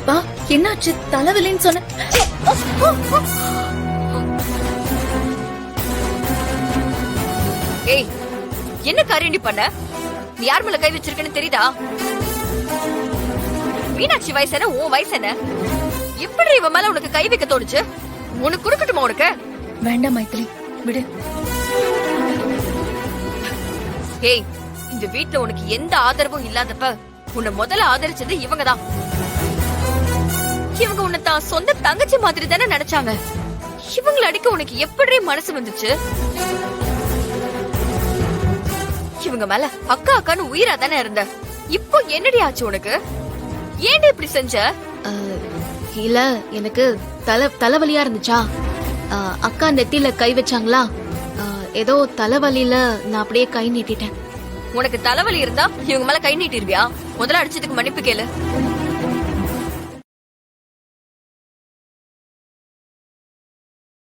அப்பா என்னாச்சு? தலைவலின்னு சொன்ன. ஏய், என்ன காரியண்டி பண்ண? நீ யார் மேல கை வச்சிருக்கன்னு தெரியுதா? மீனாட்சி வயசு என்ன, உன் வயசு என்ன? எப்படி இவன் மேல உனக்கு கை வைக்க தோணுச்சு? உனக்கு கொடுக்கட்டுமா உனக்கு? வேண்டாம் மைத்திலி, விடு. ஏய், இந்த வீட்ல உனக்கு எந்த ஆதரவும் இல்லாதப்ப உன்னை முதல்ல ஆதரிச்சது இவங்கதான். இவங்க உன்னை தான் சொந்த தங்கச்சி மாதிரி தானே நினைச்சாங்க. இவங்களை அடிக்க உனக்கு எப்படி மனசு வந்துச்சு? இவங்க மேல அக்கா அக்கான்னு உயிரா தானே இருந்த. இப்போ என்னடி ஆச்சு உனக்கு? ஏன் இப்படி செஞ்ச? இல்ல, எனக்கு தலைவலியா இருந்துச்சா, அக்கா நெத்தியில கை வச்சாங்களா, ஏதோ தலைவலியில நான் அப்படியே கை நீட்டிட்டேன். உனக்கு தலைவலி இருந்தா இவங்க மேல கை நீட்டிருவியா? முதல்ல அடிச்சதுக்கு மன்னிப்பு கேளு.